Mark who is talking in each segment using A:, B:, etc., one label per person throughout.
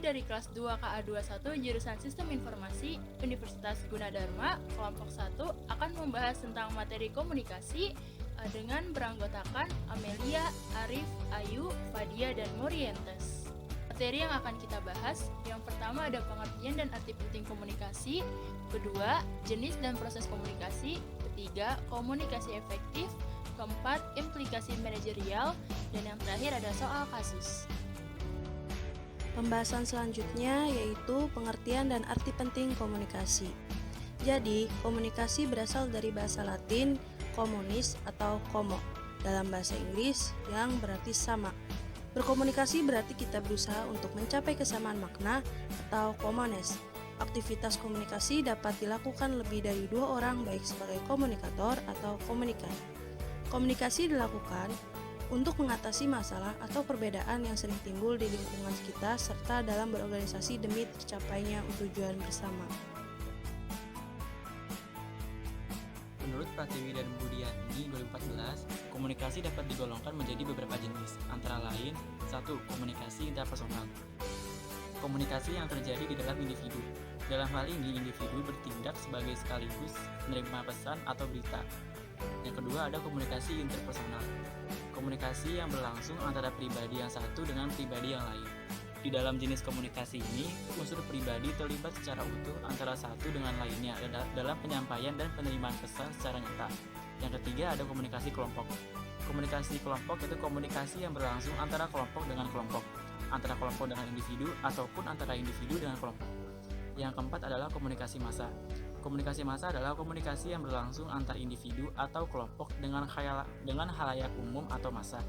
A: dari kelas 2 KA21 jurusan Sistem Informasi Universitas Gunadarma, kelompok 1 akan membahas tentang materi komunikasi dengan beranggotakan Amelia, Arif, Ayu, Fadia, dan Morientes. Materi yang akan kita bahas, yang pertama ada pengertian dan arti penting komunikasi, kedua, jenis dan proses komunikasi, ketiga, komunikasi efektif, keempat, implikasi manajerial, dan yang terakhir ada soal kasus.
B: Pembahasan selanjutnya yaitu pengertian dan arti penting komunikasi. Jadi, komunikasi berasal dari bahasa Latin komunis atau como dalam bahasa Inggris yang berarti sama. Berkomunikasi berarti kita berusaha untuk mencapai kesamaan makna atau commonness. Aktivitas komunikasi dapat dilakukan lebih dari dua orang baik sebagai komunikator atau komunikan. Komunikasi dilakukan untuk mengatasi masalah atau perbedaan yang sering timbul di lingkungan kita serta dalam berorganisasi demi tercapainya tujuan bersama.
C: Menurut Pratiwi dan Budiani 2014, komunikasi dapat digolongkan menjadi beberapa jenis, antara lain 1. Komunikasi interpersonal. Komunikasi yang terjadi di dalam individu. Dalam hal ini, individu bertindak sebagai sekaligus menerima pesan atau berita. Yang kedua ada komunikasi interpersonal. Komunikasi yang berlangsung antara pribadi yang satu dengan pribadi yang lain. Di dalam jenis komunikasi ini, unsur pribadi terlibat secara utuh antara satu dengan lainnya dalam penyampaian dan penerimaan pesan secara nyata. Yang ketiga ada komunikasi kelompok. Komunikasi kelompok itu komunikasi yang berlangsung antara kelompok dengan kelompok, antara kelompok dengan individu, ataupun antara individu dengan kelompok. Yang keempat adalah komunikasi massa. Komunikasi massa adalah komunikasi yang berlangsung antar individu atau kelompok dengan halayak umum atau massa.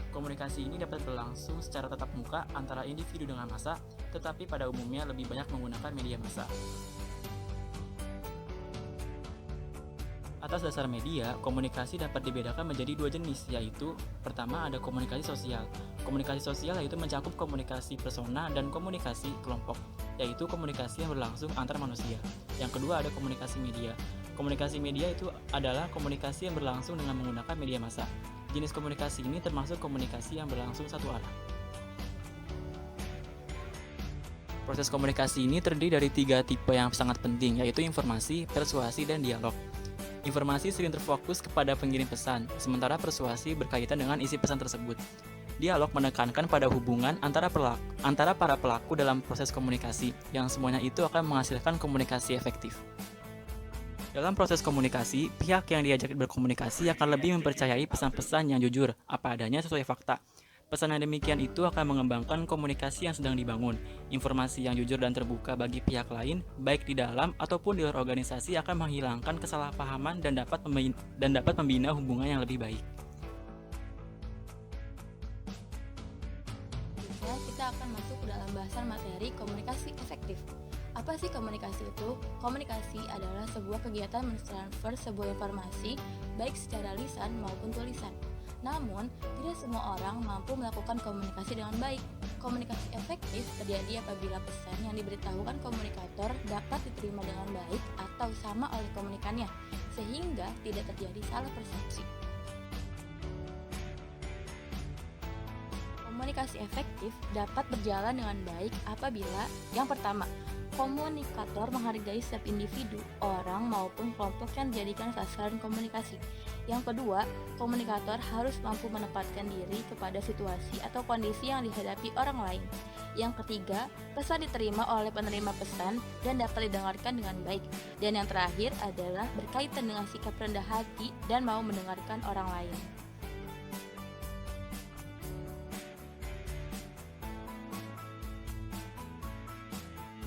C: Komunikasi ini dapat berlangsung secara tatap muka antara individu dengan massa, tetapi pada umumnya lebih banyak menggunakan media massa. Atas dasar media, komunikasi dapat dibedakan menjadi dua jenis, yaitu pertama ada komunikasi sosial. Komunikasi sosial yaitu mencakup komunikasi persona dan komunikasi kelompok, yaitu komunikasi yang berlangsung antar manusia. Yang kedua ada komunikasi media. Komunikasi media itu adalah komunikasi yang berlangsung dengan menggunakan media massa. Jenis komunikasi ini termasuk komunikasi yang berlangsung satu arah. Proses komunikasi ini terdiri dari tiga tipe yang sangat penting, yaitu informasi, persuasi, dan dialog. Informasi sering terfokus kepada pengirim pesan, sementara persuasi berkaitan dengan isi pesan tersebut. Dialog menekankan pada hubungan antara para pelaku dalam proses komunikasi, yang semuanya itu akan menghasilkan komunikasi efektif. Dalam proses komunikasi, pihak yang diajak berkomunikasi akan lebih mempercayai pesan-pesan yang jujur, apa adanya sesuai fakta. Pesan yang demikian itu akan mengembangkan komunikasi yang sedang dibangun. Informasi yang jujur dan terbuka bagi pihak lain, baik di dalam ataupun di luar organisasi, akan menghilangkan kesalahpahaman dan dapat membina hubungan yang lebih baik.
D: Kita akan masuk ke dalam bahasan materi komunikasi efektif. Apa sih komunikasi itu? Komunikasi adalah sebuah kegiatan mentransfer sebuah informasi baik secara lisan maupun tulisan. Namun, tidak semua orang mampu melakukan komunikasi dengan baik. Komunikasi efektif terjadi apabila pesan yang diberitahukan komunikator dapat diterima dengan baik atau sama oleh komunikannya, sehingga tidak terjadi salah persepsi. Komunikasi efektif dapat berjalan dengan baik apabila yang pertama, komunikator menghargai setiap individu, orang maupun kelompok yang dijadikan sasaran komunikasi. Yang kedua, komunikator harus mampu menempatkan diri kepada situasi atau kondisi yang dihadapi orang lain. Yang ketiga, pesan diterima oleh penerima pesan dan dapat didengarkan dengan baik. Dan yang terakhir adalah berkaitan dengan sikap rendah hati dan mau mendengarkan orang lain.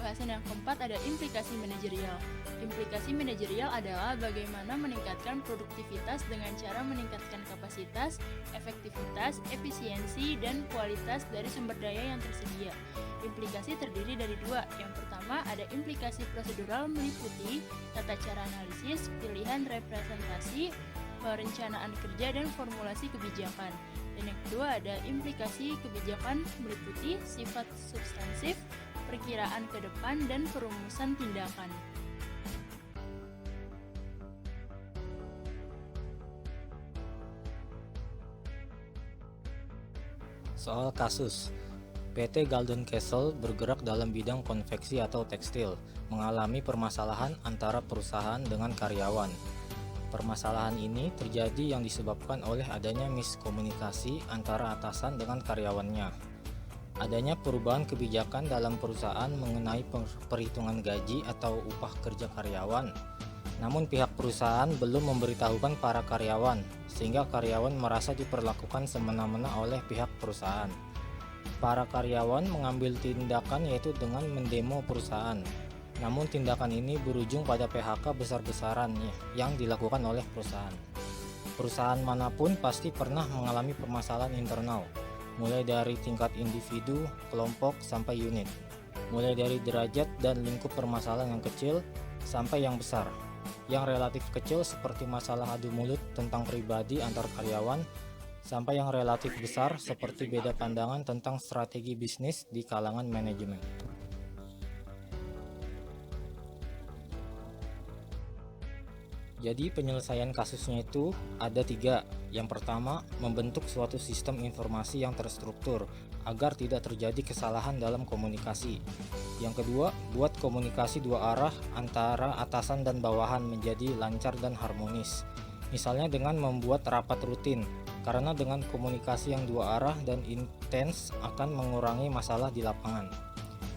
A: Bahasan yang keempat ada implikasi manajerial. Implikasi manajerial adalah bagaimana meningkatkan produktivitas dengan cara meningkatkan kapasitas, efektivitas, efisiensi, dan kualitas dari sumber daya yang tersedia. Implikasi terdiri dari dua. Yang pertama ada implikasi prosedural meliputi tata cara analisis, pilihan representasi, perencanaan kerja, dan formulasi kebijakan. Dan yang kedua ada implikasi kebijakan meliputi sifat substansif, perkiraan ke depan, dan perumusan tindakan.
E: Soal kasus. PT Golden Castle bergerak dalam bidang konveksi atau tekstil, mengalami permasalahan antara perusahaan dengan karyawan. Permasalahan ini terjadi yang disebabkan oleh adanya miskomunikasi antara atasan dengan karyawannya. Adanya perubahan kebijakan dalam perusahaan mengenai perhitungan gaji atau upah kerja karyawan. Namun pihak perusahaan belum memberitahukan para karyawan, sehingga karyawan merasa diperlakukan semena-mena oleh pihak perusahaan. Para karyawan mengambil tindakan yaitu dengan mendemo perusahaan. Namun tindakan ini berujung pada PHK besar-besaran yang dilakukan oleh perusahaan. Perusahaan manapun pasti pernah mengalami permasalahan internal, mulai dari tingkat individu, kelompok, sampai unit. Mulai dari derajat dan lingkup permasalahan yang kecil sampai yang besar. Yang relatif kecil seperti masalah adu mulut tentang pribadi antar karyawan, sampai yang relatif besar seperti beda pandangan tentang strategi bisnis di kalangan manajemen. Jadi penyelesaian kasusnya itu ada 3. Yang pertama, membentuk suatu sistem informasi yang terstruktur agar tidak terjadi kesalahan dalam komunikasi. Yang kedua, buat komunikasi dua arah antara atasan dan bawahan menjadi lancar dan harmonis. Misalnya dengan membuat rapat rutin, karena dengan komunikasi yang dua arah dan intens akan mengurangi masalah di lapangan.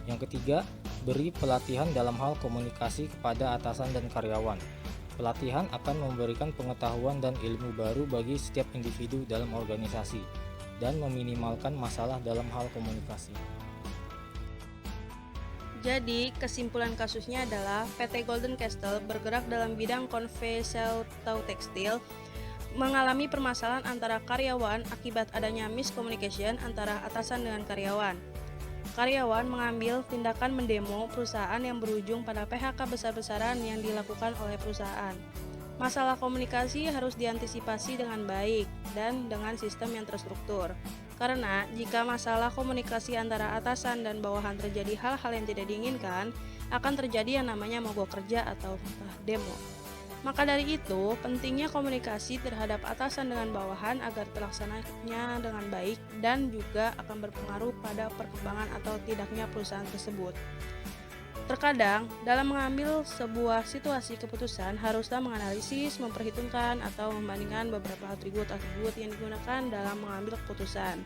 E: Yang ketiga, beri pelatihan dalam hal komunikasi kepada atasan dan karyawan. Pelatihan akan memberikan pengetahuan dan ilmu baru bagi setiap individu dalam organisasi dan meminimalkan masalah dalam hal komunikasi.
B: Jadi, kesimpulan kasusnya adalah PT Golden Castle bergerak dalam bidang konveksi atau tekstil, mengalami permasalahan antara karyawan akibat adanya miscommunication antara atasan dengan karyawan. Karyawan mengambil tindakan mendemo perusahaan yang berujung pada PHK besar-besaran yang dilakukan oleh perusahaan. Masalah komunikasi harus diantisipasi dengan baik dan dengan sistem yang terstruktur. Karena jika masalah komunikasi antara atasan dan bawahan terjadi hal-hal yang tidak diinginkan, akan terjadi yang namanya mogok kerja atau demo. Maka dari itu, pentingnya komunikasi terhadap atasan dengan bawahan agar terlaksananya dengan baik dan juga akan berpengaruh pada perkembangan atau tidaknya perusahaan tersebut. Terkadang, dalam mengambil sebuah situasi keputusan, haruslah menganalisis, memperhitungkan, atau membandingkan beberapa atribut-atribut yang digunakan dalam mengambil keputusan.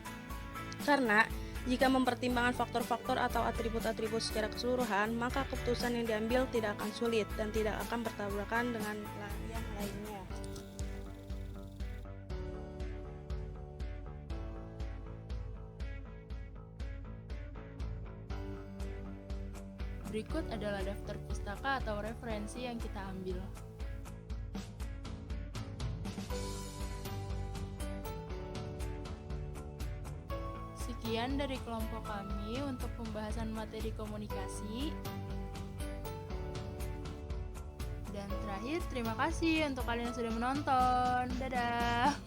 B: Karena, jika mempertimbangkan faktor-faktor atau atribut-atribut secara keseluruhan, maka keputusan yang diambil tidak akan sulit dan tidak akan bertabrakan dengan yang lainnya.
A: Berikut adalah daftar pustaka atau referensi yang kita ambil. Sekian dari kelompok kami untuk pembahasan materi komunikasi. Dan terakhir, terima kasih untuk kalian yang sudah menonton. Dadah!